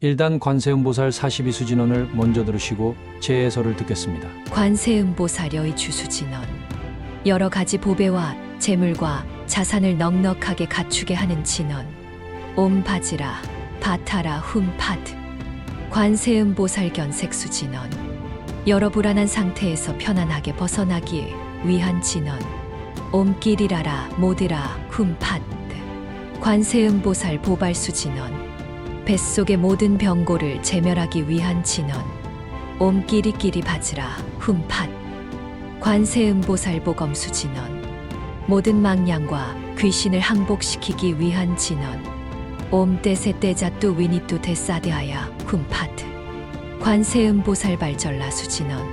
일단 관세음보살 42수 진언을 먼저 들으시고 제 해설을 듣겠습니다. 관세음보살여의 주수진언. 여러 가지 보배와 재물과 자산을 넉넉하게 갖추게 하는 진언. 옴바지라 바타라 훔파드. 관세음보살 견색수 진언. 여러 불안한 상태에서 편안하게 벗어나기 위한 진언. 옴끼리라라 모드라 훔파드. 관세음보살 보발수 진언. 뱃속의 모든 병고를 제멸하기 위한 진언. 옴끼리끼리 바즈라 훔팟. 관세음보살 보검수 진언. 모든 망량과 귀신을 항복시키기 위한 진언. 옴떼세떼자뚜 위니뚜 데사드아야 훔파드. 관세음보살 발전라수 진언.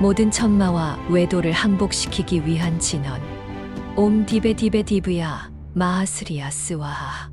모든 천마와 외도를 항복시키기 위한 진언. 옴디베디베디브야 마하스리야 스와하.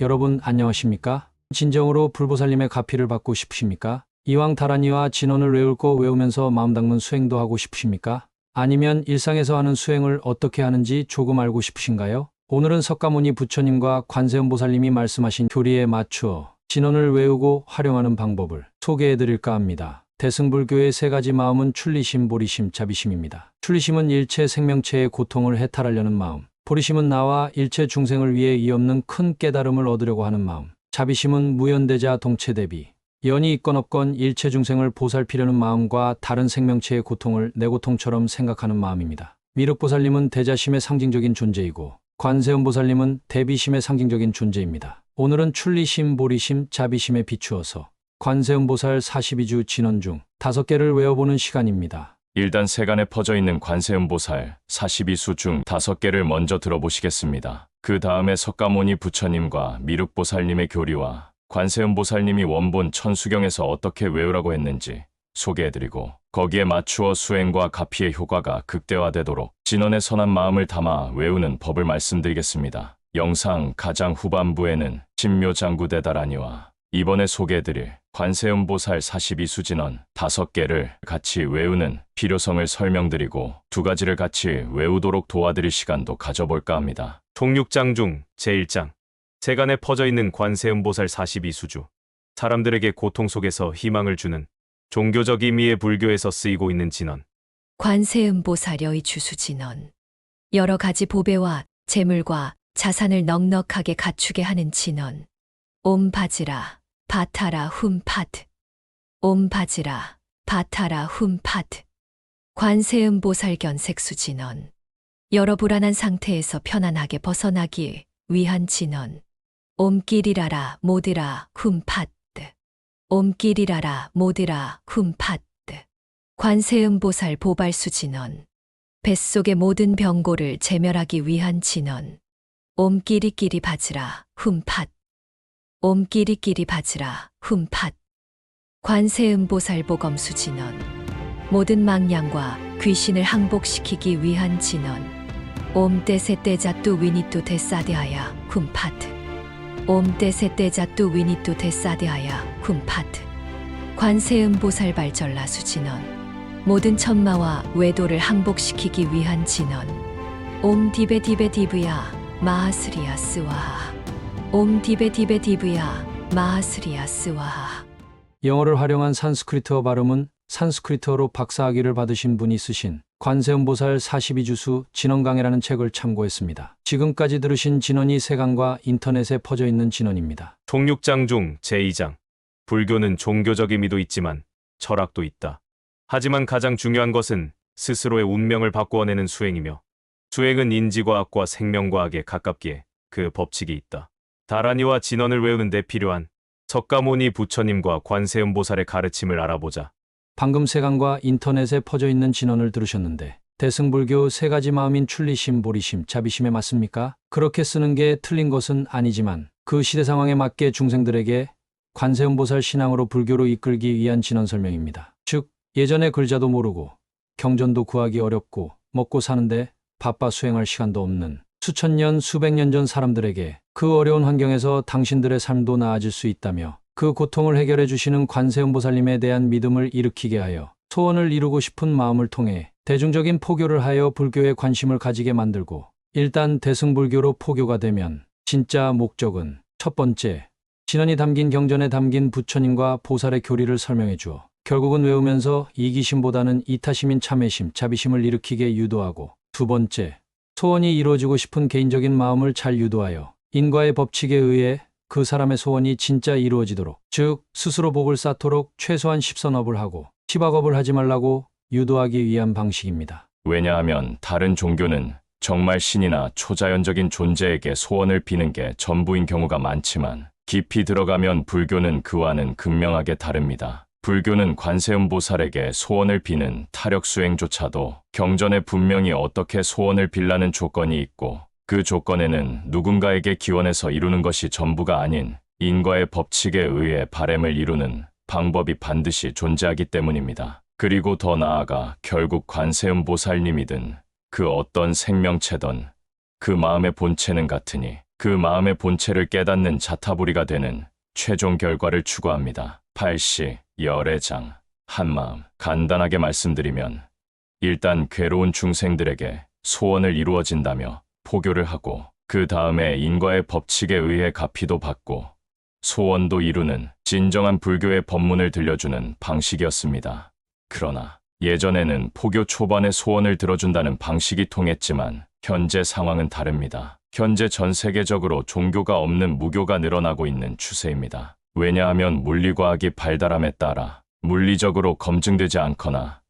여러분 안녕하십니까? 진정으로 불보살님의 가피를 받고 싶으십니까? 이왕 다란이와 진언을 외울 거 외우면서 마음 닦는 수행도 하고 싶으십니까? 아니면 일상에서 하는 수행을 어떻게 하는지 조금 알고 싶으신가요? 오늘은 석가모니 부처님과 관세음보살님이 말씀하신 교리에 맞추어 진언을 외우고 활용하는 방법을 소개해드릴까 합니다. 대승불교의 세 가지 마음은 출리심, 보리심, 자비심입니다. 출리심은 일체 생명체의 고통을 해탈하려는 마음, 보리심은 나와 일체 중생을 위해 이없는 큰 깨달음을 얻으려고 하는 마음, 자비심은 무연대자 동체대비, 연이 있건 없건 일체 중생을 보살피려는 마음과 다른 생명체의 고통을 내 고통처럼 생각하는 마음입니다. 미륵보살님은 대자심의 상징적인 존재이고 관세음보살님은 대비심의 상징적인 존재입니다. 오늘은 출리심, 보리심, 자비심에 비추어서 관세음보살 42주 진언 중 5개를 외워보는 시간입니다. 일단 세간에 퍼져 있는 관세음보살 42수 중 5개를 먼저 들어보시겠습니다. 그 다음에 석가모니 부처님과 미륵보살님의 교리와 관세음보살님이 원본 천수경에서 어떻게 외우라고 했는지 소개해드리고 거기에 맞추어 수행과 가피의 효과가 극대화되도록 진언의 선한 마음을 담아 외우는 법을 말씀드리겠습니다. 영상 가장 후반부에는 신묘장구대다라니와 이번에 소개해드릴 관세음보살 42수 진언 5개를 같이 외우는 필요성을 설명드리고 2가지를 같이 외우도록 도와드릴 시간도 가져볼까 합니다. 통육장 중 제1장. 세간에 퍼져 있는 관세음보살 42수주. 사람들에게 고통 속에서 희망을 주는 종교적 의미의 불교에서 쓰이고 있는 진언. 관세음보살여의 주수진언. 여러 가지 보배와 재물과 자산을 넉넉하게 갖추게 하는 진언. 옴바지라 바타라 훔파드. 옴바지라 바타라 훔파드. 관세음보살 견색수 진언. 여러 불안한 상태에서 편안하게 벗어나기 위한 진언. 옴끼리라라 모드라 훔파드. 옴끼리라라 모드라 훔파드. 관세음보살 보발수 진언. 뱃속의 모든 병고를 제멸하기 위한 진언. 옴끼리끼리 바즈라 훔파드. 옴끼리끼리 바즈라 훔팟. 관세음보살 보검수 진언. 모든 망량과 귀신을 항복시키기 위한 진언. 옴떼세떼자뚜 위니뚜 데사드아야 훔파드. 옴떼세떼자뚜 위니뚜 데사드아야 훔파드. 관세음보살 발전라수 진언. 모든 천마와 외도를 항복시키기 위한 진언. 옴디베디베디브야 마하스리야 스와하. 옴디베디베디브야 마하스리야 스와하. 영어를 활용한 산스크리트어 발음은 산스크리트어로 박사학위를 받으신 분이 쓰신 관세음보살 42주수 진언강해라는 책을 참고했습니다. 지금까지 들으신 진언이 세간과 인터넷에 퍼져 있는 진언입니다. 통육장 중 제2장. 불교는 종교적 의미도 있지만 철학도 있다. 하지만 가장 중요한 것은 스스로의 운명을 바꾸어내는 수행이며 수행은 인지과학과 생명과학에 가깝기에 그 법칙이 있다. 다란이와 진언을 외우는 데 필요한 석가모니 부처님과 관세음보살의 가르침을 알아보자. 방금 세간과 인터넷에 퍼져 있는 진언을 들으셨는데 대승불교 세 가지 마음인 출리심, 보리심, 자비심에 맞습니까? 그렇게 쓰는 게 틀린 것은 아니지만 그 시대 상황에 맞게 중생들에게 관세음보살 신앙으로 불교로 이끌기 위한 진언 설명입니다. 즉 예전에 글자도 모르고 경전도 구하기 어렵고 먹고 사는데 바빠 수행할 시간도 없는 수천 년, 수백 년 전 사람들에게 그 어려운 환경에서 당신들의 삶도 나아질 수 있다며 그 고통을 해결해 주시는 관세음보살님에 대한 믿음을 일으키게 하여 소원을 이루고 싶은 마음을 통해 대중적인 포교를 하여 불교에 관심을 가지게 만들고 일단 대승불교로 포교가 되면 진짜 목적은 첫 번째, 진언이 담긴 경전에 담긴 부처님과 보살의 교리를 설명해 주어 결국은 외우면서 이기심보다는 이타심인 참회심, 자비심을 일으키게 유도하고, 두 번째, 소원이 이루어지고 싶은 개인적인 마음을 잘 유도하여 인과의 법칙에 의해 그 사람의 소원이 진짜 이루어지도록, 즉 스스로 복을 쌓도록 최소한 10선업을 하고 10악업을 하지 말라고 유도하기 위한 방식입니다. 왜냐하면 다른 종교는 정말 신이나 초자연적인 존재에게 소원을 비는 게 전부인 경우가 많지만, 깊이 들어가면 불교는 그와는 극명하게 다릅니다. 불교는 관세음보살에게 소원을 비는 타력수행조차도 경전에 분명히 어떻게 소원을 빌라는 조건이 있고, 그 조건에는 누군가에게 기원해서 이루는 것이 전부가 아닌 인과의 법칙에 의해 바램을 이루는 방법이 반드시 존재하기 때문입니다. 그리고 더 나아가 결국 관세음보살님이든 그 어떤 생명체든 그 마음의 본체는 같으니, 그 마음의 본체를 깨닫는 자타부리가 되는 최종 결과를 추구합니다. 팔시, 열애장, 한마음. 간단하게 말씀드리면, 일단 괴로운 중생들에게 소원을 이루어진다며 포교를 하고, 그 다음에 인과의 법칙에 의해 가피도 받고 소원도 이루는 진정한 불교의 법문을 들려주는 방식이었습니다. 그러나 예전에는 포교 초반에 소원을 들어준다는 방식이 통했지만 현재 상황은 다릅니다. 현재 전 세계적으로 종교가 없는 무교가 늘어나고 있는 추세입니다. 왜냐하면 물리과학이 발달함에 따라 물리적으로 검증되지 않거나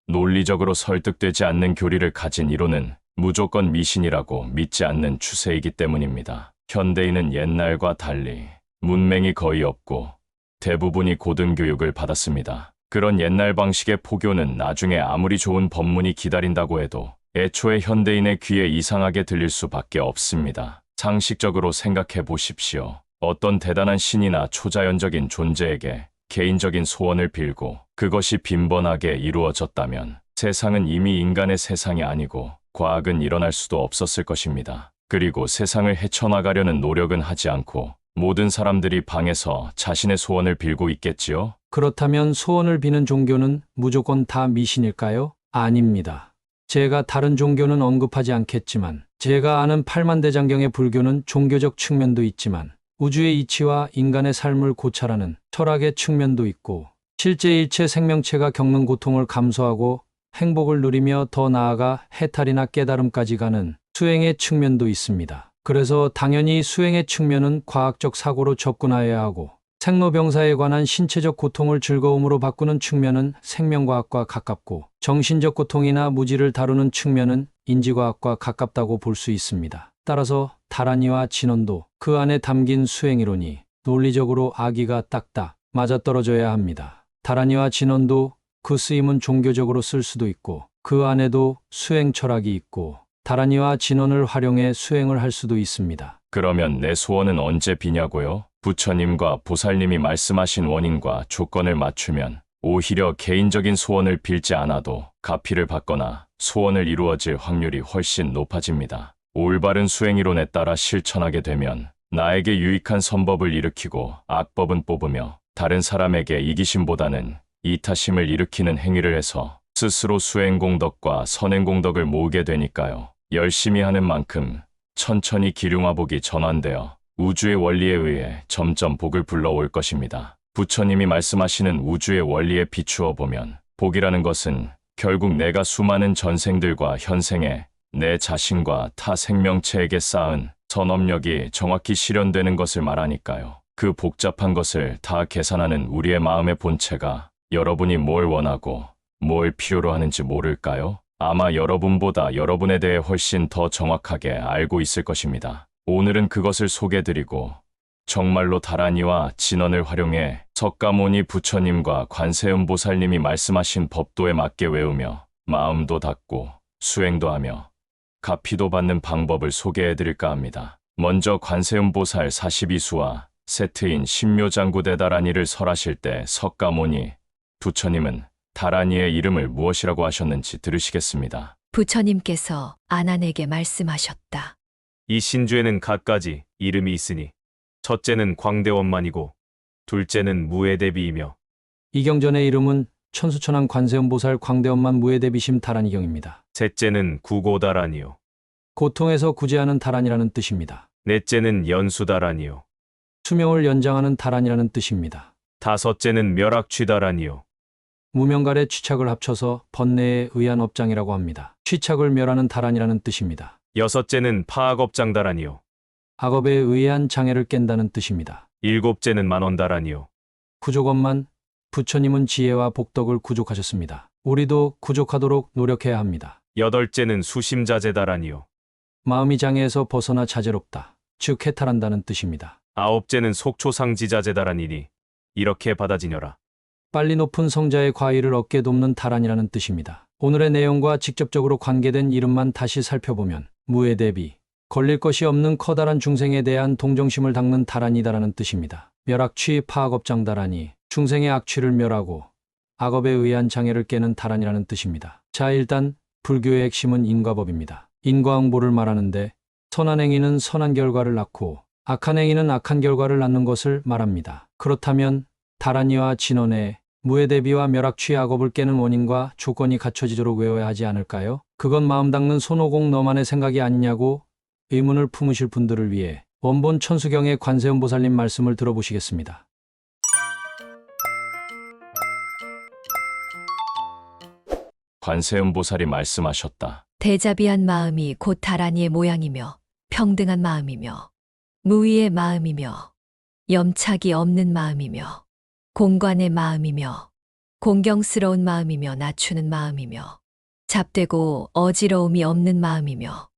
논리적으로 설득되지 않는 교리를 가진 이론은 무조건 미신이라고 믿지 않는 추세이기 때문입니다. 현대인은 옛날과 달리 문맹이 거의 없고 대부분이 고등교육을 받았습니다. 그런 옛날 방식의 포교는 나중에 아무리 좋은 법문이 기다린다고 해도 애초에 현대인의 귀에 이상하게 들릴 수밖에 없습니다. 상식적으로 생각해 보십시오. 어떤 대단한 신이나 초자연적인 존재에게 개인적인 소원을 빌고 그것이 빈번하게 이루어졌다면 세상은 이미 인간의 세상이 아니고 과학은 일어날 수도 없었을 것입니다. 그리고 세상을 헤쳐나가려는 노력은 하지 않고 모든 사람들이 방에서 자신의 소원을 빌고 있겠지요? 그렇다면 소원을 비는 종교는 무조건 다 미신일까요? 아닙니다. 제가 다른 종교는 언급하지 않겠지만, 제가 아는 팔만대장경의 불교는 종교적 측면도 있지만 우주의 이치와 인간의 삶을 고찰하는 철학의 측면도 있고, 실제 일체 생명체가 겪는 고통을 감수하고 행복을 누리며 더 나아가 해탈이나 깨달음까지 가는 수행의 측면도 있습니다. 그래서 당연히 수행의 측면은 과학적 사고로 접근하여야 하고, 생로병사에 관한 신체적 고통을 즐거움으로 바꾸는 측면은 생명과학과 가깝고, 정신적 고통이나 무지를 다루는 측면은 인지과학과 가깝다고 볼 수 있습니다. 따라서 다란이와 진언도 그 안에 담긴 수행이론이 논리적으로 아기가 딱딱 맞아떨어져야 합니다. 다란이와 진언도 그 쓰임은 종교적으로 쓸 수도 있고, 그 안에도 수행 철학이 있고, 다란이와 진언을 활용해 수행을 할 수도 있습니다. 그러면 내 소원은 언제 비냐고요? 부처님과 보살님이 말씀하신 원인과 조건을 맞추면 오히려 개인적인 소원을 빌지 않아도 가피를 받거나 소원을 이루어질 확률이 훨씬 높아집니다. 올바른 수행이론에 따라 실천하게 되면 나에게 유익한 선법을 일으키고 악법은 뽑으며 다른 사람에게 이기심보다는 이타심을 일으키는 행위를 해서 스스로 수행공덕과 선행공덕을 모으게 되니까요. 열심히 하는 만큼 천천히 기륭화복이 전환되어 우주의 원리에 의해 점점 복을 불러올 것입니다. 부처님이 말씀하시는 우주의 원리에 비추어 보면 복이라는 것은 결국 내가 수많은 전생들과 현생에 내 자신과 타 생명체에게 쌓은 선업력이 정확히 실현되는 것을 말하니까요. 그 복잡한 것을 다 계산하는 우리의 마음의 본체가 여러분이 뭘 원하고 뭘 필요로 하는지 모를까요? 아마 여러분보다 여러분에 대해 훨씬 더 정확하게 알고 있을 것입니다. 오늘은 그것을 소개드리고 정말로 다란이와 진언을 활용해 석가모니 부처님과 관세음보살님이 말씀하신 법도에 맞게 외우며 마음도 닫고 수행도 하며 가피도 받는 방법을 소개해드릴까 합니다. 먼저 관세음보살 42수와 세트인 신묘장구대 다란이를 설하실 때 석가모니 부처님은 다란이의 이름을 무엇이라고 하셨는지 들으시겠습니다. 부처님께서 아난에게 말씀하셨다. 이 신주에는 갖가지 이름이 있으니 첫째는 광대원만이고 둘째는 무에대비이며 이 경전의 이름은 천수천왕 관세음보살 광대엄만 무에대비심 다란이경입니다. 셋째는 구고다란이요 고통에서 구제하는 다란이라는 뜻입니다. 넷째는 연수다란이요 수명을 연장하는 달안이라는 뜻입니다. 다섯째는 멸악취다라니요. 무명갈의 취착을 합쳐서 번뇌에 의한 업장이라고 합니다. 취착을 멸하는 달안이라는 뜻입니다. 여섯째는 파악업장다라니요. 악업에 의한 장애를 깬다는 뜻입니다. 일곱째는 만원다라니요. 구족업만 부처님은 지혜와 복덕을 구족하셨습니다. 우리도 구족하도록 노력해야 합니다. 여덟째는 수심자제다라니요. 마음이 장애에서 벗어나 자제롭다. 즉 해탈한다는 뜻입니다. 아홉째는 속초상지자제다라니니 이렇게 받아지녀라. 빨리 높은 성자의 과위를 얻게 돕는 달안이라는 뜻입니다. 오늘의 내용과 직접적으로 관계된 이름만 다시 살펴보면 무에 대비 걸릴 것이 없는 커다란 중생에 대한 동정심을 닦는 달안이다라는 뜻입니다. 멸악취 파악업장 달안이 중생의 악취를 멸하고 악업에 의한 장애를 깨는 달안이라는 뜻입니다. 자, 일단 불교의 핵심은 인과법입니다. 인과응보를 말하는데 선한 행위는 선한 결과를 낳고 악한 행위는 악한 결과를 낳는 것을 말합니다. 그렇다면 달안이와 진언의 무에 대비와 멸악취 악업을 깨는 원인과 조건이 갖춰지도록 외워야 하지 않을까요? 그건 마음 닦는 손오공 너만의 생각이 아니냐고 의문을 품으실 분들을 위해 원본 천수경의 관세음보살님 말씀을 들어보시겠습니다. 관세음보살이 말씀하셨다. 대자비한 마음이 곧 달안이의 모양이며 평등한 마음이며 무위의 마음이며 염착이 없는 마음이며 공관의 마음이며 공경스러운 마음이며 낮추는 마음이며 잡되고 어지러움이 없는 마음이며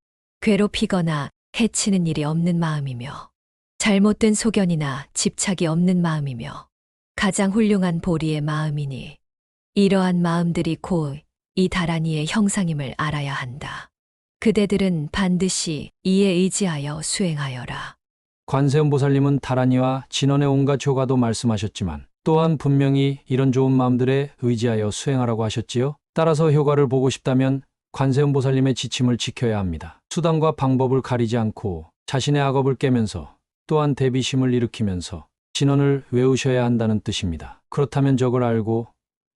괴롭히거나 해치는 일이 없는 마음이며 잘못된 소견이나 집착이 없는 마음이며 가장 훌륭한 보리의 마음이니 이러한 마음들이 곧 이 달안이의 형상임을 알아야 한다. 그대들은 반드시 이에 의지하여 수행하여라. 관세음보살님은 달안이와 진언의 온갖 효과도 말씀하셨지만 또한 분명히 이런 좋은 마음들에 의지하여 수행하라고 하셨지요. 따라서 효과를 보고 싶다면 관세음보살님의 지침을 지켜야 합니다. 수단과 방법을 가리지 않고 자신의 악업을 깨면서 또한 대비심을 일으키면서 진언을 외우셔야 한다는 뜻입니다. 그렇다면 적을 알고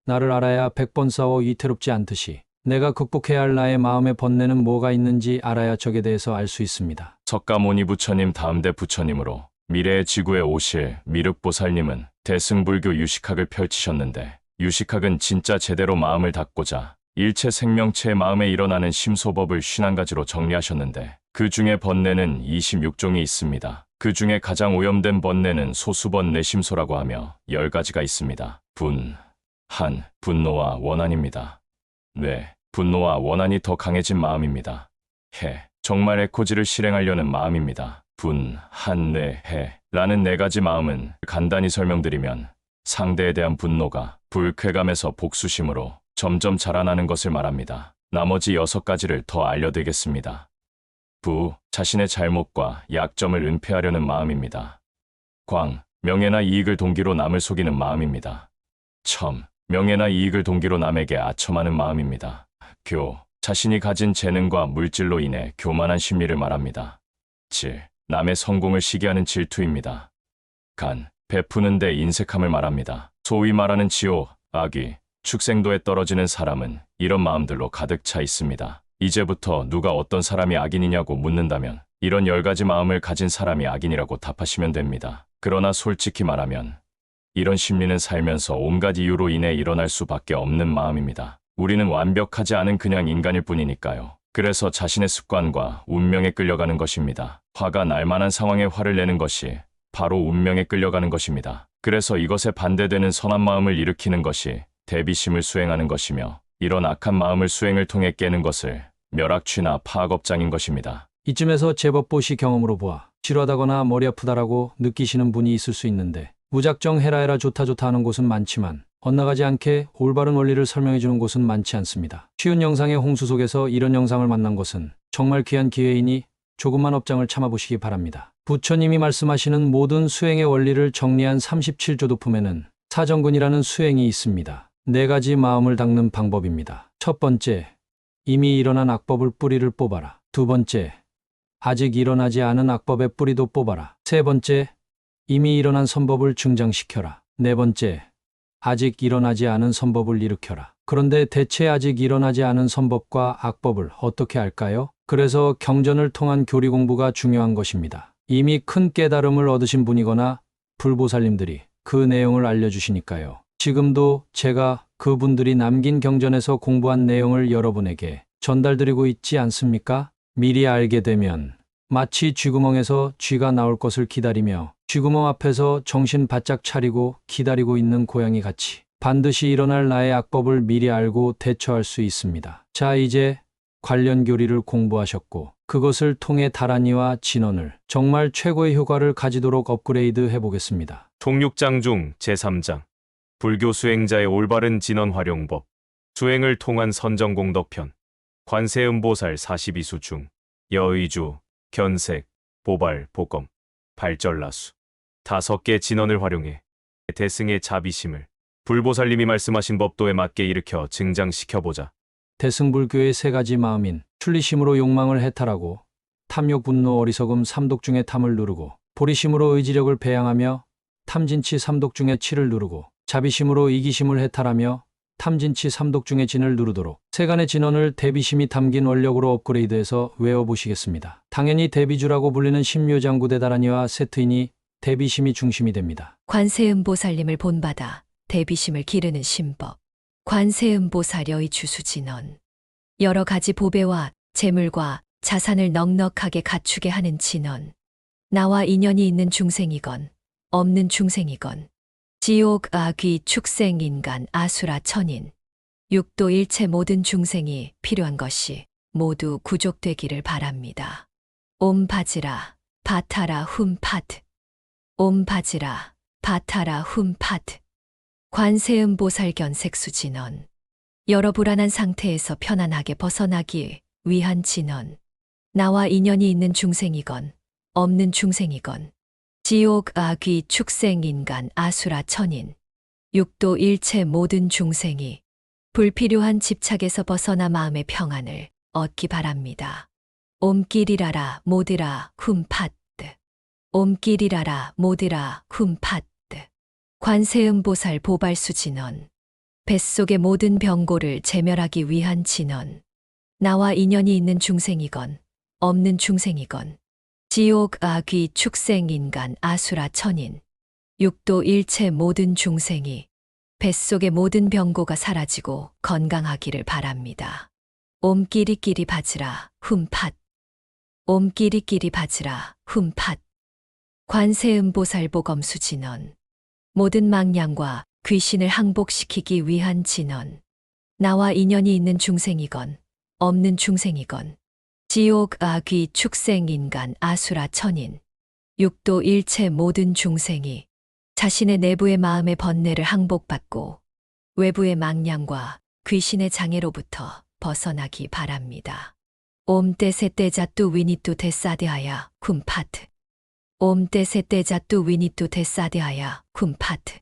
나를 알아야 100번 싸워 위태롭지 않듯이 내가 극복해야 할 나의 마음의 번뇌는 뭐가 있는지 알아야 적에 대해서 알 수 있습니다. 석가모니 부처님 다음대 부처님으로 미래의 지구에 오실 미륵보살님은 대승불교 유식학을 펼치셨는데 유식학은 진짜 제대로 마음을 닫고자 일체 생명체의 마음에 일어나는 심소법을 51가지로 정리하셨는데 그 중에 번뇌는 26종이 있습니다. 그 중에 가장 오염된 번뇌는 소수번뇌 심소라고 하며 10가지가 있습니다. 분노와 원한입니다. 분노와 원한이 더 강해진 마음입니다. 정말 에코지를 실행하려는 마음입니다. 라는 4가지 마음은 간단히 설명드리면 상대에 대한 분노가 불쾌감에서 복수심으로 점점 자라나는 것을 말합니다. 나머지 6가지를 더 알려드리겠습니다. 자신의 잘못과 약점을 은폐하려는 마음입니다. 명예나 이익을 동기로 남을 속이는 마음입니다. 명예나 이익을 동기로 남에게 아첨하는 마음입니다. 자신이 가진 재능과 물질로 인해 교만한 심리를 말합니다. 남의 성공을 시기하는 질투입니다. 베푸는 데 인색함을 말합니다. 소위 말하는 지옥, 악귀, 축생도에 떨어지는 사람은 이런 마음들로 가득 차 있습니다. 이제부터 누가 어떤 사람이 악인이냐고 묻는다면 이런 10가지 마음을 가진 사람이 악인이라고 답하시면 됩니다. 그러나 솔직히 말하면 이런 심리는 살면서 온갖 이유로 인해 일어날 수밖에 없는 마음입니다. 우리는 완벽하지 않은 그냥 인간일 뿐이니까요. 그래서 자신의 습관과 운명에 끌려가는 것입니다. 화가 날 만한 상황에 화를 내는 것이 바로 운명에 끌려가는 것입니다. 그래서 이것에 반대되는 선한 마음을 일으키는 것이 대비심을 수행하는 것이며 이런 악한 마음을 수행을 통해 깨는 것을 멸악취나 파악업장인 것입니다. 이쯤에서 제법 보시 경험으로 보아 지루하다거나 머리 아프다라고 느끼시는 분이 있을 수 있는데 무작정 해라 좋다 하는 곳은 많지만 엇나가지 않게 올바른 원리를 설명해주는 곳은 많지 않습니다. 쉬운 영상의 홍수 속에서 이런 영상을 만난 것은 정말 귀한 기회이니 조금만 업장을 참아보시기 바랍니다. 부처님이 말씀하시는 모든 수행의 원리를 정리한 37조 도품에는 사정근이라는 수행이 있습니다. 4가지 마음을 닦는 방법입니다. 첫 번째, 이미 일어난 악법을 뿌리를 뽑아라. 두 번째, 아직 일어나지 않은 악법의 뿌리도 뽑아라. 세 번째, 이미 일어난 선법을 증장시켜라. 네 번째, 아직 일어나지 않은 선법을 일으켜라. 그런데 대체 아직 일어나지 않은 선법과 악법을 어떻게 알까요? 그래서 경전을 통한 교리 공부가 중요한 것입니다. 이미 큰 깨달음을 얻으신 분이거나 불보살님들이 그 내용을 알려주시니까요. 지금도 제가 그분들이 남긴 경전에서 공부한 내용을 여러분에게 전달드리고 있지 않습니까? 미리 알게 되면 마치 쥐구멍에서 쥐가 나올 것을 기다리며 쥐구멍 앞에서 정신 바짝 차리고 기다리고 있는 고양이 같이 반드시 일어날 나의 악법을 미리 알고 대처할 수 있습니다. 자, 이제 관련 교리를 공부하셨고 그것을 통해 다란이와 진언을 정말 최고의 효과를 가지도록 업그레이드 해보겠습니다. 통육장 중 제3장 불교 수행자의 올바른 진언 활용법 수행을 통한 선정공덕편 관세음보살 42수 중 여의주, 견색, 보발, 보검, 발절라수 5개 진언을 활용해 대승의 자비심을 불보살님이 말씀하신 법도에 맞게 일으켜 증장시켜보자. 대승불교의 3가지 마음인 출리심으로 욕망을 해탈하고 탐욕, 분노, 어리석음 3독 중의 탐을 누르고 보리심으로 의지력을 배양하며 탐진치 3독 중의 치를 누르고 자비심으로 이기심을 해탈하며 탐진치 3독 중의 진을 누르도록 세간의 진언을 대비심이 담긴 원력으로 업그레이드해서 외워보시겠습니다. 당연히 대비주라고 불리는 신묘장구 대다란이와 세트이니 대비심이 중심이 됩니다. 관세음보살님을 본받아 대비심을 기르는 신법. 관세음보살여의 주수진언. 여러 가지 보배와 재물과 자산을 넉넉하게 갖추게 하는 진언. 나와 인연이 있는 중생이건 없는 중생이건 지옥, 아귀, 축생, 인간, 아수라, 천인 육도 일체 모든 중생이 필요한 것이 모두 구족되기를 바랍니다. 옴 바지라 바타라 훔 파트. 옴 바지라 바타라 훔 파트. 관세음보살 견색수 진언. 여러 불안한 상태에서 편안하게 벗어나기 위한 진언. 나와 인연이 있는 중생이건 없는 중생이건 지옥, 아귀, 축생, 인간, 아수라, 천인 육도 일체 모든 중생이 불필요한 집착에서 벗어나 마음의 평안을 얻기 바랍니다. 옴끼리라라 모드라 훔파뜨. 옴끼리라라 모드라 훔파뜨. 관세음보살 보발수 진언. 뱃속의 모든 병고를 제멸하기 위한 진언. 나와 인연이 있는 중생이건 없는 중생이건 지옥, 아귀, 축생, 인간, 아수라, 천인 육도 일체 모든 중생이 뱃속의 모든 병고가 사라지고 건강하기를 바랍니다. 옴끼리끼리 바지라 훔팟. 옴끼리끼리 바지라 훔팟. 관세음보살 보검수 진언. 모든 망량과 귀신을 항복시키기 위한 진언. 나와 인연이 있는 중생이건 없는 중생이건 지옥, 아귀, 축생, 인간, 아수라, 천인 육도 일체 모든 중생이 자신의 내부의 마음의 번뇌를 항복받고 외부의 망량과 귀신의 장애로부터 벗어나기 바랍니다. 옴 떼세떼자뚜 위니뚜 데사데하야 쿰파트. 옴 떼세떼자뚜 위니뚜 데사데하야 쿰파트.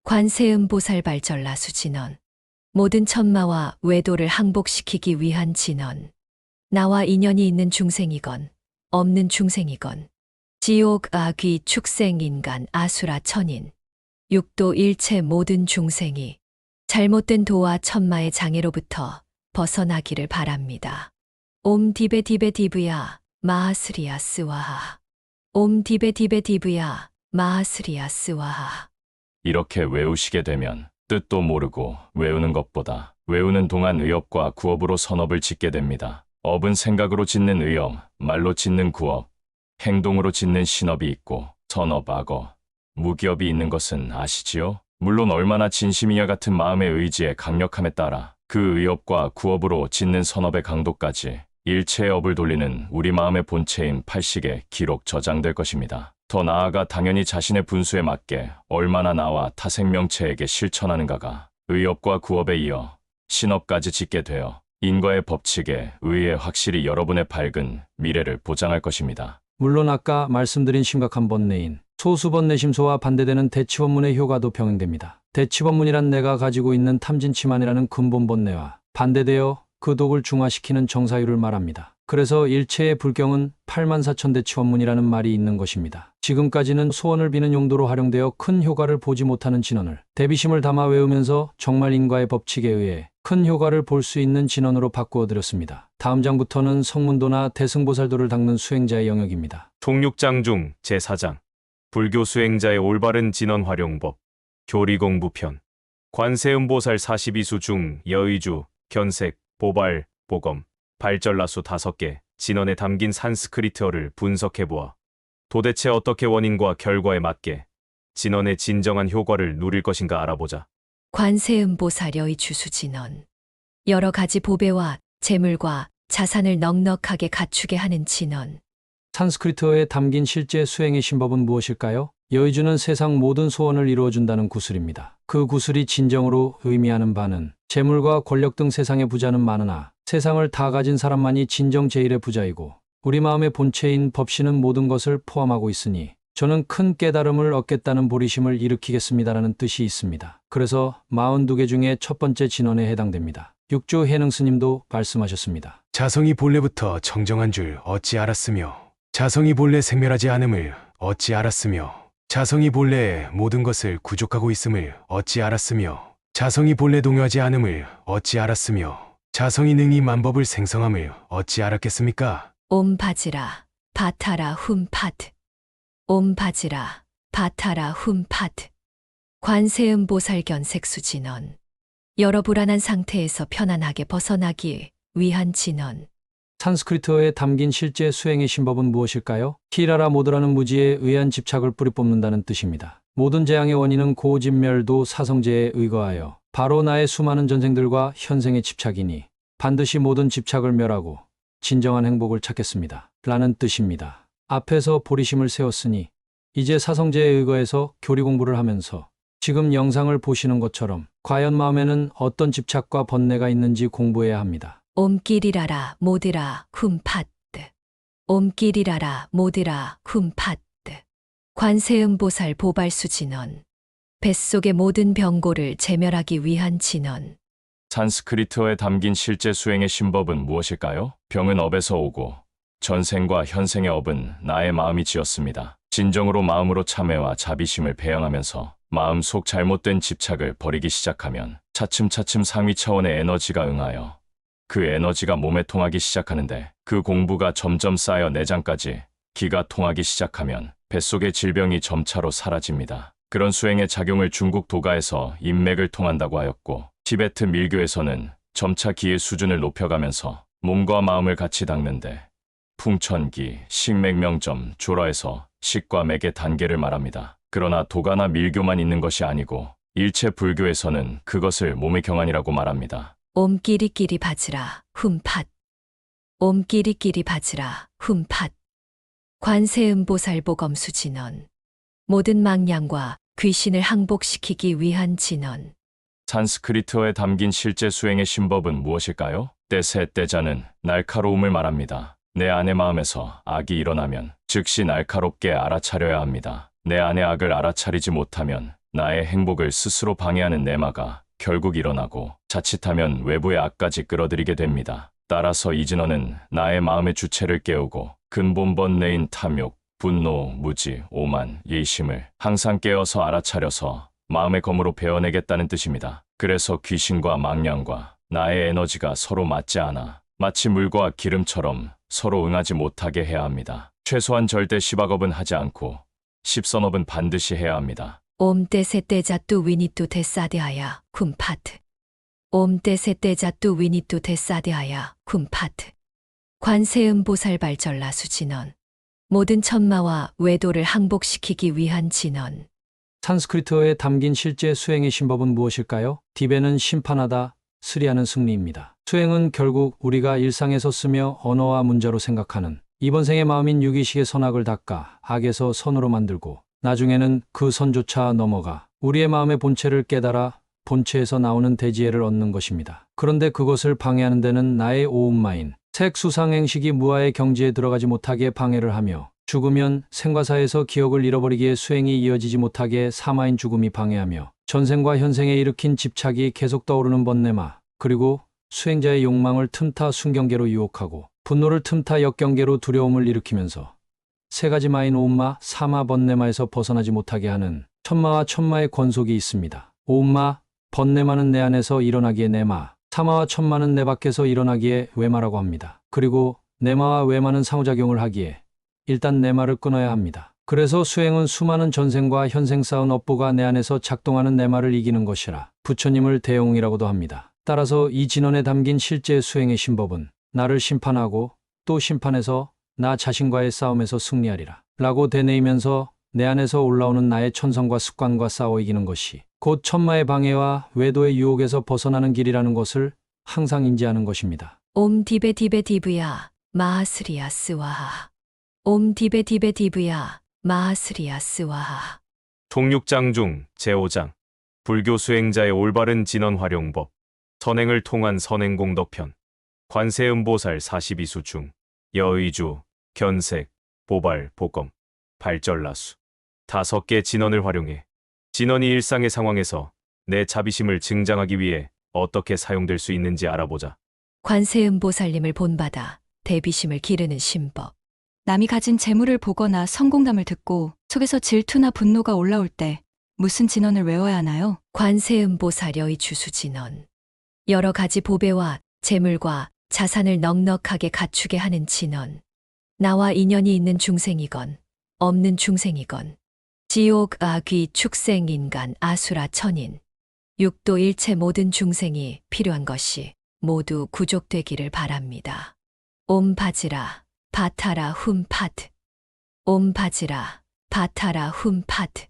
관세음보살 발절라수 진언. 모든 천마와 외도를 항복시키기 위한 진언. 나와 인연이 있는 중생이건 없는 중생이건 지옥, 아귀, 축생, 인간, 아수라, 천인 육도 일체 모든 중생이 잘못된 도와 천마의 장애로부터 벗어나기를 바랍니다. 옴 디베 디베 디브야 마하스리야 스와하. 옴 디베 디베 디브야 마하스리야 스와하. 이렇게 외우시게 되면 뜻도 모르고 외우는 것보다 외우는 동안 의업과 구업으로 선업을 짓게 됩니다. 업은 생각으로 짓는 의업, 말로 짓는 구업, 행동으로 짓는 신업이 있고 선업, 악업, 무기업이 있는 것은 아시지요? 물론 얼마나 진심이냐 같은 마음의 의지에 강력함에 따라 그 의업과 구업으로 짓는 선업의 강도까지 일체의 업을 돌리는 우리 마음의 본체인 팔식에 기록 저장될 것입니다. 더 나아가 당연히 자신의 분수에 맞게 얼마나 나와 타 생명체에게 실천하는가가 의업과 구업에 이어 신업까지 짓게 되어 인과의 법칙에 의해 확실히 여러분의 밝은 미래를 보장할 것입니다. 물론 아까 말씀드린 심각한 번뇌인 소수번뇌심소와 반대되는 대치번문의 효과도 병행됩니다. 대치번문이란 내가 가지고 있는 탐진치만이라는 근본 번뇌와 반대되어 그 독을 중화시키는 정사유를 말합니다. 그래서 일체의 불경은 84,000대치원문이라는 말이 있는 것입니다. 지금까지는 소원을 비는 용도로 활용되어 큰 효과를 보지 못하는 진언을 대비심을 담아 외우면서 정말 인과의 법칙에 의해 큰 효과를 볼 수 있는 진언으로 바꾸어 드렸습니다. 다음 장부터는 성문도나 대승보살도를 닦는 수행자의 영역입니다. 총육장 중 제4장 불교 수행자의 올바른 진언 활용법 교리공부편 관세음보살 42수 중 여의주, 견색, 보발, 보검, 발전라수 5개 진언에 담긴 산스크리트어를 분석해보아 도대체 어떻게 원인과 결과에 맞게 진언의 진정한 효과를 누릴 것인가 알아보자. 관세음보살여의 주수진언. 여러 가지 보배와 재물과 자산을 넉넉하게 갖추게 하는 진언. 산스크리트어에 담긴 실제 수행의 신법은 무엇일까요? 여의주는 세상 모든 소원을 이루어준다는 구슬입니다. 그 구슬이 진정으로 의미하는 바는 재물과 권력 등 세상의 부자는 많으나 세상을 다 가진 사람만이 진정 제일의 부자이고 우리 마음의 본체인 법신은 모든 것을 포함하고 있으니 저는 큰 깨달음을 얻겠다는 보리심을 일으키겠습니다라는 뜻이 있습니다. 그래서 42개 중에 첫 번째 진언에 해당됩니다. 육조 해능 스님도 말씀하셨습니다. 자성이 본래부터 정정한 줄 어찌 알았으며 자성이 본래 생멸하지 않음을 어찌 알았으며 자성이 본래 모든 것을 구족하고 있음을 어찌 알았으며 자성이 본래 동요하지 않음을 어찌 알았으며 자성이 능히 만법을 생성함을 어찌 알았겠습니까? 옴 바지라 바타라 훔파트. 옴 바지라 바타라 훔파트. 관세음보살 견색수 진언. 여러 불안한 상태에서 편안하게 벗어나기 위한 진언. 산스크리트어에 담긴 실제 수행의 신법은 무엇일까요? 히라라 모드라는 무지에 의한 집착을 뿌리 뽑는다는 뜻입니다. 모든 재앙의 원인은 고진멸도 사성제에 의거하여 바로 나의 수많은 전생들과 현생의 집착이니 반드시 모든 집착을 멸하고 진정한 행복을 찾겠습니다. 라는 뜻입니다. 앞에서 보리심을 세웠으니 이제 사성제에 의거해서 교리 공부를 하면서 지금 영상을 보시는 것처럼 과연 마음에는 어떤 집착과 번뇌가 있는지 공부해야 합니다. 옴끼리라라 모디라 훔파트. 옴끼리라라 모디라 훔파트. 관세음보살 보발수 진언. 뱃속의 모든 병고를 제멸하기 위한 진언. 산스크리트어에 담긴 실제 수행의 신법은 무엇일까요? 병은 업에서 오고 전생과 현생의 업은 나의 마음이 지었습니다. 진정으로 마음으로 참회와 자비심을 배양하면서 마음속 잘못된 집착을 버리기 시작하면 차츰차츰 상위 차원의 에너지가 응하여 그 에너지가 몸에 통하기 시작하는데 그 공부가 점점 쌓여 내장까지 기가 통하기 시작하면 뱃속의 질병이 점차로 사라집니다. 그런 수행의 작용을 중국 도가에서 인맥을 통한다고 하였고 티베트 밀교에서는 점차 기의 수준을 높여가면서 몸과 마음을 같이 닦는데 풍천기, 식맥명점, 조라에서 식과 맥의 단계를 말합니다. 그러나 도가나 밀교만 있는 것이 아니고 일체 불교에서는 그것을 몸의 경안이라고 말합니다. 옴끼리끼리 바지라 훔팟. 옴끼리끼리 바지라 훔팟. 관세음보살 보검수 진언. 모든 망량과 귀신을 항복시키기 위한 진언. 산스크리트어에 담긴 실제 수행의 신법은 무엇일까요? 때새 때자는 날카로움을 말합니다. 내 안의 마음에서 악이 일어나면 즉시 날카롭게 알아차려야 합니다. 내 안의 악을 알아차리지 못하면 나의 행복을 스스로 방해하는 내마가 결국 일어나고 자칫하면 외부의 악까지 끌어들이게 됩니다. 따라서 이 진언은 나의 마음의 주체를 깨우고 근본 번뇌인 탐욕, 분노, 무지, 오만, 예심을 항상 깨어서 알아차려서 마음의 검으로 베어내겠다는 뜻입니다. 그래서 귀신과 망량과 나의 에너지가 서로 맞지 않아 마치 물과 기름처럼 서로 응하지 못하게 해야 합니다. 최소한 절대 시박업은 하지 않고 십선업은 반드시 해야 합니다. 옴때세 때자뚜 위니뚜 데사데하야 쿰파트. 옴때세 때자뚜 위니뚜 데사데하야 쿰파트. 관세음보살 발전라수 진언. 모든 천마와 외도를 항복시키기 위한 진언. 산스크리트어에 담긴 실제 수행의 신법은 무엇일까요? 디베는 심판하다, 스리하는 승리입니다. 수행은 결국 우리가 일상에서 쓰며 언어와 문자로 생각하는 이번 생의 마음인 유기식의 선악을 닦아 악에서 선으로 만들고 나중에는 그 선조차 넘어가 우리의 마음의 본체를 깨달아 본체에서 나오는 대지혜를 얻는 것입니다. 그런데 그것을 방해하는 데는 나의 오음마인 색수상행식이 무아의 경지에 들어가지 못하게 방해를 하며 죽으면 생과사에서 기억을 잃어버리기에 수행이 이어지지 못하게 사마인 죽음이 방해하며 전생과 현생에 일으킨 집착이 계속 떠오르는 번뇌마, 그리고 수행자의 욕망을 틈타 순경계로 유혹하고 분노를 틈타 역경계로 두려움을 일으키면서 세 가지 마인 오음마, 사마, 번뇌마에서 벗어나지 못하게 하는 천마와 천마의 권속이 있습니다. 오음마, 번뇌마는 내 안에서 일어나기에 내마, 타마와 천마는 내 밖에서 일어나기에 외마라고 합니다. 그리고 내마와 외마는 상호작용을 하기에 일단 내마를 끊어야 합니다. 그래서 수행은 수많은 전생과 현생 쌓은 업보가 내 안에서 작동하는 내마를 이기는 것이라 부처님을 대용이라고도 합니다. 따라서 이 진언에 담긴 실제 수행의 신법은 나를 심판하고 또 심판해서 나 자신과의 싸움에서 승리하리라 라고 되뇌이면서 내 안에서 올라오는 나의 천성과 습관과 싸워 이기는 것이 곧 천마의 방해와 외도의 유혹에서 벗어나는 길이라는 것을 항상 인지하는 것입니다. 옴 디베 디베 디브야 마하스리야 스와하. 옴 디베 디베 디브야 마하스리야 스와하. 통육장 중 제5장 불교 수행자의 올바른 진언 활용법 선행을 통한 선행공덕편 관세음보살 42수 중 여의주, 견색, 보발, 보검, 발절라수 5개 진언을 활용해 진언이 일상의 상황에서 내 자비심을 증장하기 위해 어떻게 사용될 수 있는지 알아보자. 관세음보살님을 본받아 대비심을 기르는 신법. 남이 가진 재물을 보거나 성공담을 듣고 속에서 질투나 분노가 올라올 때 무슨 진언을 외워야 하나요? 관세음보살여의 주수진언. 여러 가지 보배와 재물과 자산을 넉넉하게 갖추게 하는 진언. 나와 인연이 있는 중생이건 없는 중생이건 지옥, 아귀, 축생, 인간, 아수라, 천인 육도 일체 모든 중생이 필요한 것이 모두 구족되기를 바랍니다. 옴 바지라 바타라 훔파트. 옴 바지라 바타라 훔파트.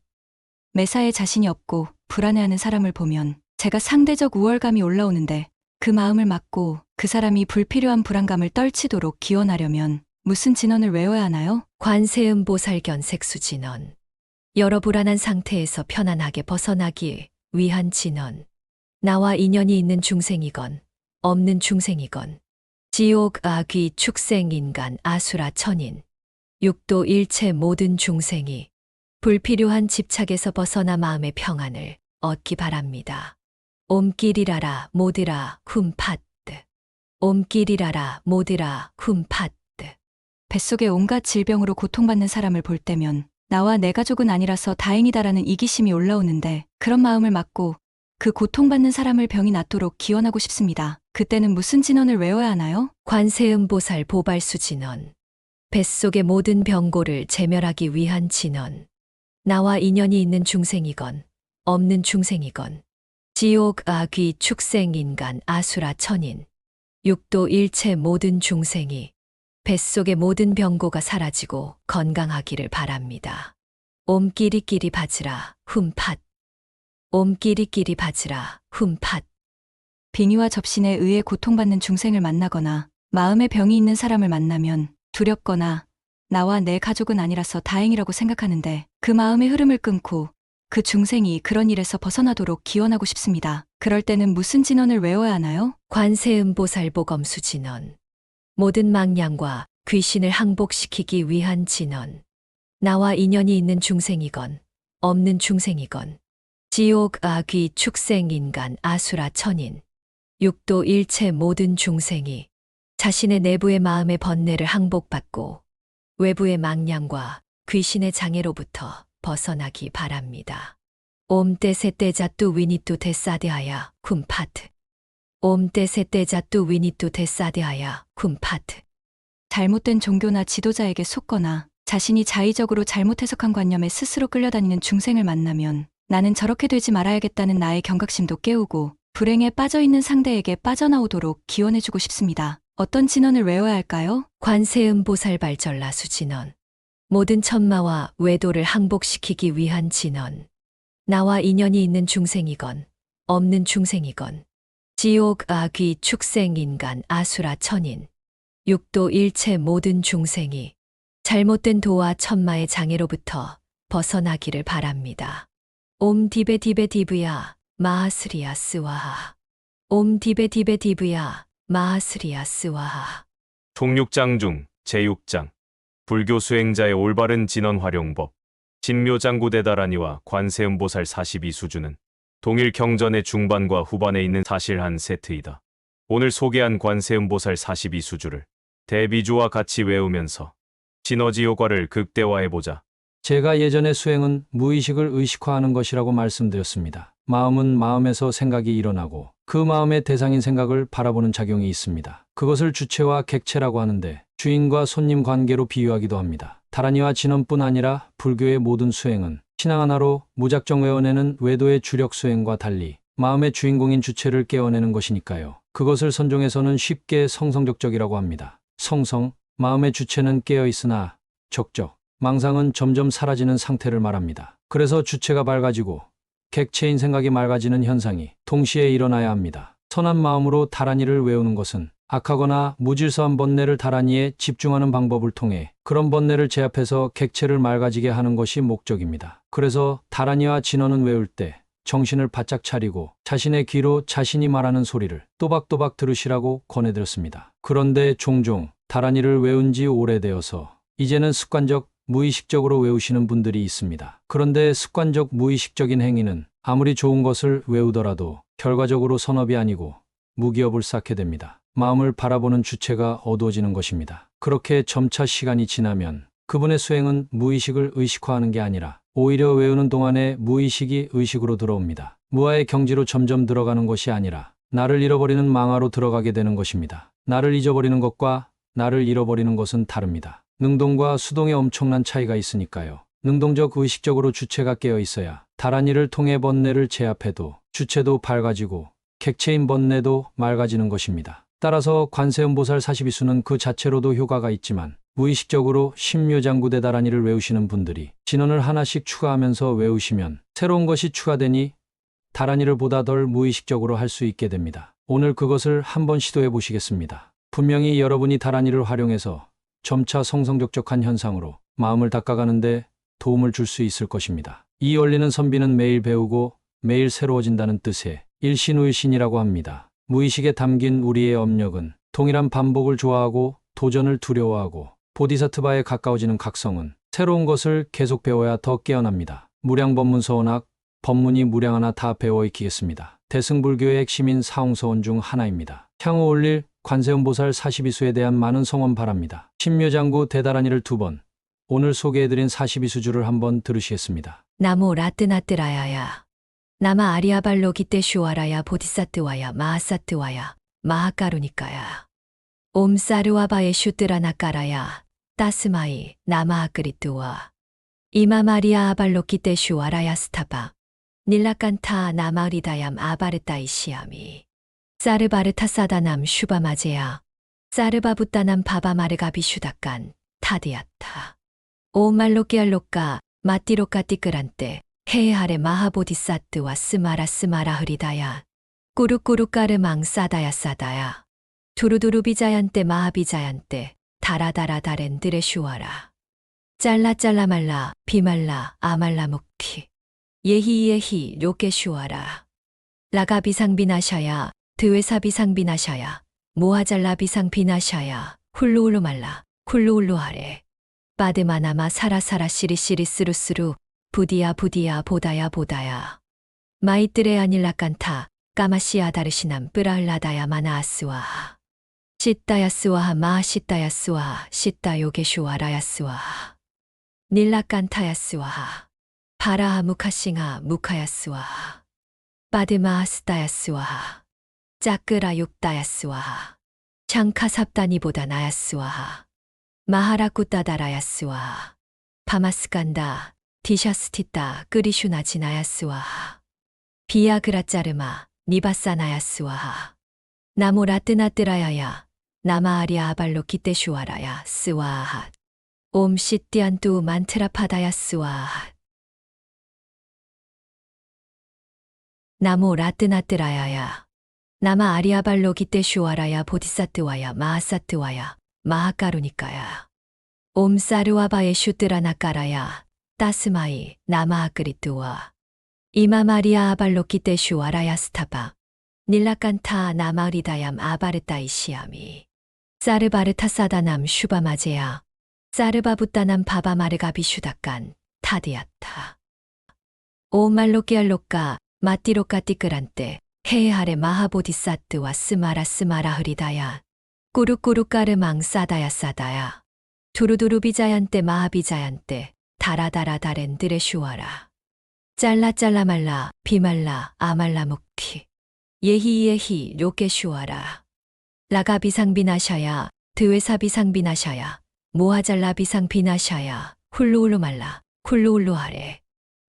매사에 자신이 없고 불안해하는 사람을 보면 제가 상대적 우월감이 올라오는데 그 마음을 막고 그 사람이 불필요한 불안감을 떨치도록 기원하려면 무슨 진언을 외워야 하나요? 관세음보살견 색수진언. 여러 불안한 상태에서 편안하게 벗어나기 위한 진언. 나와 인연이 있는 중생이건 없는 중생이건 지옥, 아귀, 축생, 인간, 아수라, 천인 육도 일체 모든 중생이 불필요한 집착에서 벗어나 마음의 평안을 얻기 바랍니다. 옴끼리라라 모드라 훔파뜨. 옴끼리라라 모드라 훔파뜨. 뱃속에 온갖 질병으로 고통받는 사람을 볼 때면 나와 내 가족은 아니라서 다행이다라는 이기심이 올라오는데 그런 마음을 막고 그 고통받는 사람을 병이 낫도록 기원하고 싶습니다. 그때는 무슨 진언을 외워야 하나요? 관세음보살 보발수 진언. 뱃속의 모든 병고를 제멸하기 위한 진언. 나와 인연이 있는 중생이건 없는 중생이건 지옥, 아귀, 축생, 인간, 아수라, 천인 육도 일체 모든 중생이 뱃속의 모든 병고가 사라지고 건강하기를 바랍니다. 옴끼리끼리 바지라 훔팟. 옴끼리끼리 바지라 훔팟. 빙의와 접신에 의해 고통받는 중생을 만나거나 마음에 병이 있는 사람을 만나면 두렵거나 나와 내 가족은 아니라서 다행이라고 생각하는데 그 마음의 흐름을 끊고 그 중생이 그런 일에서 벗어나도록 기원하고 싶습니다. 그럴 때는 무슨 진언을 외워야 하나요? 관세음보살 보검수 진언. 모든 망량과 귀신을 항복시키기 위한 진언. 나와 인연이 있는 중생이건 없는 중생이건 지옥, 아귀, 축생, 인간, 아수라, 천인 육도 일체 모든 중생이 자신의 내부의 마음의 번뇌를 항복받고 외부의 망량과 귀신의 장애로부터 벗어나기 바랍니다. 옴 떼세떼자뚜 위니뚜 데사데하야 쿰파트. 옴 떼세떼자뚜 위니뚜 데사데하야 쿰파트. 잘못된 종교나 지도자에게 속거나 자신이 자의적으로 잘못 해석한 관념에 스스로 끌려다니는 중생을 만나면 나는 저렇게 되지 말아야겠다는 나의 경각심도 깨우고 불행에 빠져있는 상대에게 빠져나오도록 기원해주고 싶습니다. 어떤 진언을 외워야 할까요? 관세음보살 발절라수 진언. 모든 천마와 외도를 항복시키기 위한 진언. 나와 인연이 있는 중생이건 없는 중생이건 지옥, 아귀, 축생, 인간, 아수라, 천인 육도 일체 모든 중생이 잘못된 도와 천마의 장애로부터 벗어나기를 바랍니다. 옴 디베 디베 디브야 마하스리야 스와하. 옴 디베 디베 디브야 마하스리야 스와하. 통육장 중 제6장 불교 수행자의 올바른 진언 활용법 진묘장구대다라니와 관세음보살 42수주는 동일 경전의 중반과 후반에 있는 사실 한 세트이다. 오늘 소개한 관세음보살 42수주를 대비주와 같이 외우면서 시너지 효과를 극대화해보자. 제가 예전에 수행은 무의식을 의식화하는 것이라고 말씀드렸습니다. 마음은 마음에서 생각이 일어나고 그 마음의 대상인 생각을 바라보는 작용이 있습니다. 그것을 주체와 객체라고 하는데 주인과 손님 관계로 비유하기도 합니다. 다란이와 진원뿐 아니라 불교의 모든 수행은 신앙 하나로 무작정 외워내는 외도의 주력 수행과 달리 마음의 주인공인 주체를 깨워내는 것이니까요. 그것을 선종에서는 쉽게 성성적적이라고 합니다. 성성, 마음의 주체는 깨어있으나 적적, 망상은 점점 사라지는 상태를 말합니다. 그래서 주체가 밝아지고 객체인 생각이 맑아지는 현상이 동시에 일어나야 합니다. 선한 마음으로 다란이를 외우는 것은 악하거나 무질서한 번뇌를 다란이에 집중하는 방법을 통해 그런 번뇌를 제압해서 객체를 맑아지게 하는 것이 목적입니다. 그래서 다란이와 진언은 외울 때 정신을 바짝 차리고 자신의 귀로 자신이 말하는 소리를 또박또박 들으시라고 권해드렸습니다. 그런데 종종 다란이를 외운 지 오래되어서 이제는 습관적, 무의식적으로 외우시는 분들이 있습니다. 그런데 습관적, 무의식적인 행위는 아무리 좋은 것을 외우더라도 결과적으로 선업이 아니고 무기업을 쌓게 됩니다. 마음을 바라보는 주체가 어두워지는 것입니다. 그렇게 점차 시간이 지나면 그분의 수행은 무의식을 의식화하는 게 아니라 오히려 외우는 동안에 무의식이 의식으로 들어옵니다. 무아의 경지로 점점 들어가는 것이 아니라 나를 잃어버리는 망아로 들어가게 되는 것입니다. 나를 잊어버리는 것과 나를 잃어버리는 것은 다릅니다. 능동과 수동에 엄청난 차이가 있으니까요. 능동적 의식적으로 주체가 깨어 있어야 다란이를 통해 번뇌를 제압해도 주체도 밝아지고 객체인 번뇌도 맑아지는 것입니다. 따라서 관세음보살 42수는 그 자체로도 효과가 있지만 무의식적으로 신묘장구대 다란이를 외우시는 분들이 진언을 하나씩 추가하면서 외우시면 새로운 것이 추가되니 다란이를 보다 덜 무의식적으로 할 수 있게 됩니다. 오늘 그것을 한번 시도해 보시겠습니다. 분명히 여러분이 다란이를 활용해서 점차 성성적적한 현상으로 마음을 닦아가는데 도움을 줄 수 있을 것입니다. 이 원리는 선비는 매일 배우고 매일 새로워진다는 뜻의 일신우일신이라고 합니다. 무의식에 담긴 우리의 업력은 동일한 반복을 좋아하고 도전을 두려워하고 보디사트바에 가까워지는 각성은 새로운 것을 계속 배워야 더 깨어납니다. 무량법문서원학, 법문이 무량 하나 다 배워 익히겠습니다. 대승불교의 핵심인 사홍서원 중 하나입니다. 향후 올릴 관세음보살 42수에 대한 많은 성원 바랍니다. 신묘장구 대다란이를 2번, 오늘 소개해드린 42수주를 한번 들으시겠습니다. 나모 라뜨나뜨라야야. 나마 아리아발로 기때 슈와라야 보디사트와야 마하사트와야 마하까루니까야. 옴 사르와바에 슈뜨라나까라야 따스마이 나마하끄리뚜와. 이마 마리아 아발로 기때 슈와라야 스타바. 닐라칸타 나마리다얌 아바르타이시아미. 사르바르타사다남 슈바마제야. 사르바부따남 바바마르가비 슈다깐 타디아타. 오말로끼알로까 마띠로까 띠끄란때 헤하레 마하보디사트와 스마라 흐리다야. 꾸룩꾸룩까르망 싸다야 싸다야. 두루두루 비자얀때 마하비자얀때 다라다라 다렌드레 슈와라. 잘라 말라 비말라 아말라 묵키. 예히 요게 슈와라. 라가 비상비나샤야 드웨사 비상비나샤야 모하잘라 비상비나샤야 훌루훌루 말라 훌루훌루 하레. 빠드마나마 사라사라 시리시리 스루스루 부디야 보다야 보다야. 마이뜨레 아닐라칸타 까마시아 다르시남 뿌라흘라다야 마나아스와. 시따야스와 마시따야스와 시따요게슈와라야스와. 닐라칸타야스와. 바라하 무카싱하 무카야스와. 빠드마하스따야스와. 짜끄라 육다야스와. 창카삽다니보다 나야스와. 마하라쿠따다라야스와. 파마스간다 디샤스티따 끄리슈나 지나야스와. 비아그라짜르마 니바사나야스와. 나모라뜨나뜨라야야 나마아리아 아발로 기떼슈와라야 스와핫. 옴 시띠안뚜 만트라파다야스와. 나모라뜨나뜨라야야 나마아리아발로 기떼슈와라야 보디사트와야 마하사트와야 마하까루니까야. 옴 사르와바에 슈뜨라나까라야 따스마이 나마하끄리뚜와. 이마 마리아 아발로 기떼슈와라야 스타바. 닐라칸타 나마리다얌 아바르타이시아미. 사르바르타사다남 슈바마제야. 사르바부따남 바바마르가비 슈다깐 타디아타. 오말로끼알로까 마띠로까 띠끄란때 헤하레 마하보디사트와 스마라 흐리다야. 꾸룩꾸룩까르망 싸다야 싸다야. 두루두루 비자얀때 마하비자얀때 다라다라 다렌드레 슈와라. 잘라 말라 비말라 아말라 묵키. 예히 요케슈아라. 라가비상비나샤야, 드웨사비상비나샤야, 모하잘라비상비나샤야, 훌루훌루말라, 훌루훌루하레.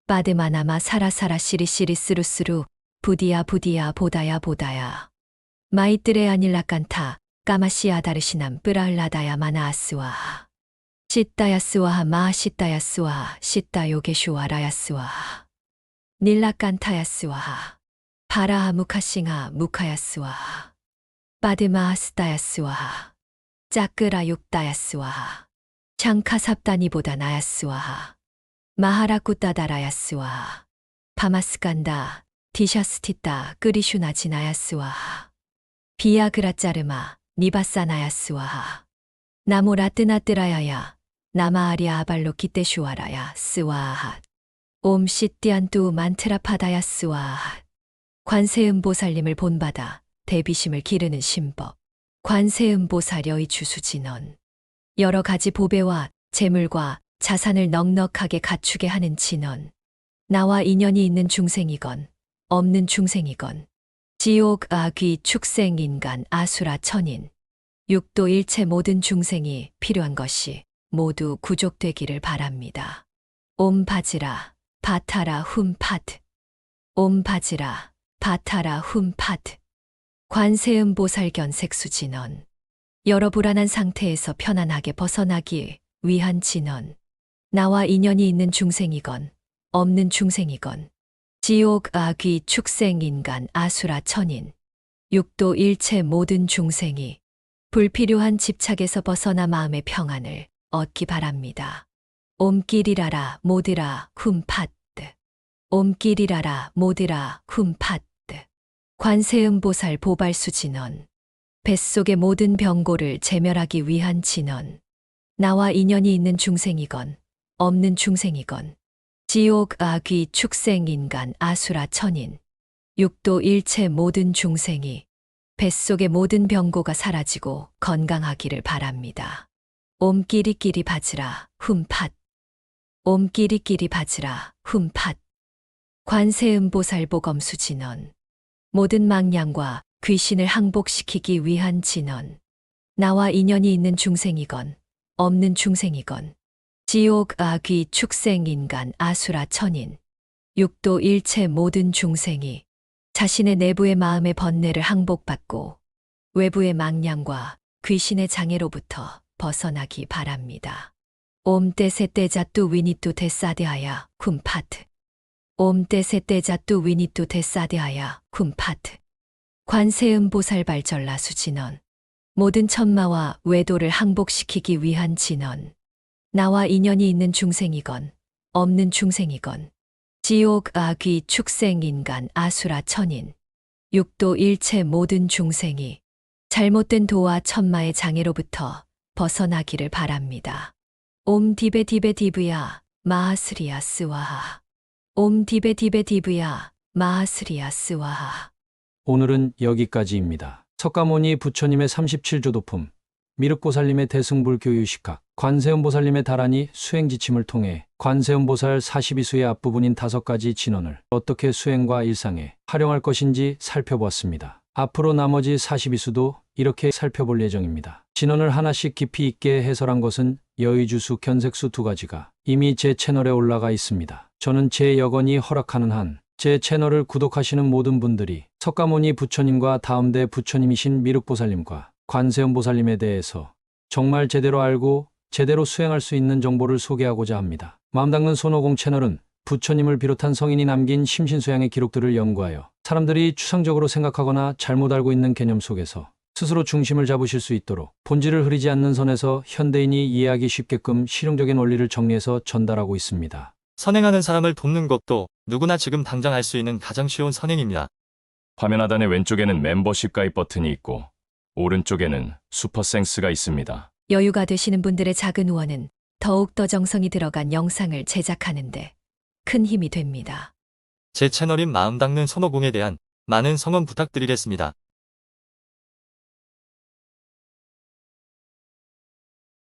바드마나마 사라사라 시리시리스루스루, 부디야 보다야 보다야. 마이뜨레 아닐라칸타, 까마시아 다르시남 뿌라흘라다야 마나아스와. 시따야스와 마시따야스와 시따요게슈와라야스와. 닐라칸타야스와. 바라하 무카싱하 무카야스와. 바드마아스따야스와. 짜끄라 육다야스와. 창카삽다니보다 나야스와. 마하라쿠따다라야스와. 파마스간다, 디샤스티따 끄리슈나 지나야스와. 비아그라짜르마, 니바사나야스와. 나모라뜨나뜨라야야, 나마아리아 아발로 기떼슈와라야 스와핫. 옴 시띠안뚜 만트라파다야스와핫. 관세음보살님을 본받아 대비심을 기르는 신법. 관세음보살여의 주수진언. 여러 가지 보배와 재물과 자산을 넉넉하게 갖추게 하는 진언. 나와 인연이 있는 중생이건 없는 중생이건 지옥, 아귀, 축생, 인간, 아수라, 천인 육도 일체 모든 중생이 필요한 것이 모두 구족되기를 바랍니다. 옴 바지라 바타라 훔파트. 옴 바지라 바타라 훔파트. 관세음보살견 색수진언. 여러 불안한 상태에서 편안하게 벗어나기 위한 진언. 나와 인연이 있는 중생이건 없는 중생이건 지옥, 아귀, 축생, 인간, 아수라, 천인 육도 일체 모든 중생이 불필요한 집착에서 벗어나 마음의 평안을 얻기 바랍니다. 옴끼리라라 모드라 훔파뜨. 옴끼리라라 모드라 훔파뜨. 관세음보살 보발수 진언. 뱃속의 모든 병고를 제멸하기 위한 진언. 나와 인연이 있는 중생이건 없는 중생이건 지옥, 아귀, 축생, 인간, 아수라, 천인 육도 일체 모든 중생이 뱃속의 모든 병고가 사라지고 건강하기를 바랍니다. 옴끼리끼리 바즈라 훔팟. 옴끼리끼리 바즈라 훔팟. 관세음보살 보검수 진언. 모든 망량과 귀신을 항복시키기 위한 진언. 나와 인연이 있는 중생이건 없는 중생이건 지옥, 아귀, 축생, 인간, 아수라, 천인 육도 일체 모든 중생이 자신의 내부의 마음의 번뇌를 항복받고 외부의 망량과 귀신의 장애로부터 벗어나기 바랍니다. 옴 떼세떼자뚜 위니뚜 데사데아야 쿰파트. 옴 떼세떼자뚜 위니뚜 데사데아야 쿰파트. 관세음보살발전라수 진언. 모든 천마와 외도를 항복시키기 위한 진언. 나와 인연이 있는 중생이건 없는 중생이건 지옥, 아귀, 축생, 인간, 아수라, 천인 육도 일체 모든 중생이 잘못된 도와 천마의 장애로부터 벗어나기를 바랍니다. 옴 디베 디브야 마하스리야 스와하. 옴 디베 디브야 마하스리야 스와하. 오늘은 여기까지입니다. 석가모니 부처님의 37조도품, 미륵보살님의 대승불교유식학, 관세음보살님의 다란이 수행지침을 통해 관세음보살 42수의 앞부분인 5가지 진언을 어떻게 수행과 일상에 활용할 것인지 살펴보았습니다. 앞으로 나머지 42수도 이렇게 살펴볼 예정입니다. 진언을 하나씩 깊이 있게 해설한 것은 여의주수, 견색수 2가지가 이미 제 채널에 올라가 있습니다. 저는 제 여건이 허락하는 한 제 채널을 구독하시는 모든 분들이 석가모니 부처님과 다음대 부처님이신 미륵보살님과 관세음보살님에 대해서 정말 제대로 알고 제대로 수행할 수 있는 정보를 소개하고자 합니다. 마음 닦는 손오공 채널은 부처님을 비롯한 성인이 남긴 심신수양의 기록들을 연구하여 사람들이 추상적으로 생각하거나 잘못 알고 있는 개념 속에서 스스로 중심을 잡으실 수 있도록 본질을 흐리지 않는 선에서 현대인이 이해하기 쉽게끔 실용적인 원리를 정리해서 전달하고 있습니다. 선행하는 사람을 돕는 것도 누구나 지금 당장 할 수 있는 가장 쉬운 선행입니다. 화면 하단의 왼쪽에는 멤버십 가입 버튼이 있고 오른쪽에는 슈퍼생스가 있습니다. 여유가 되시는 분들의 작은 후원은 더욱더 정성이 들어간 영상을 제작하는데 큰 힘이 됩니다. 제 채널인 마음 닦는 손오공에 대한 많은 성원 부탁드리겠습니다.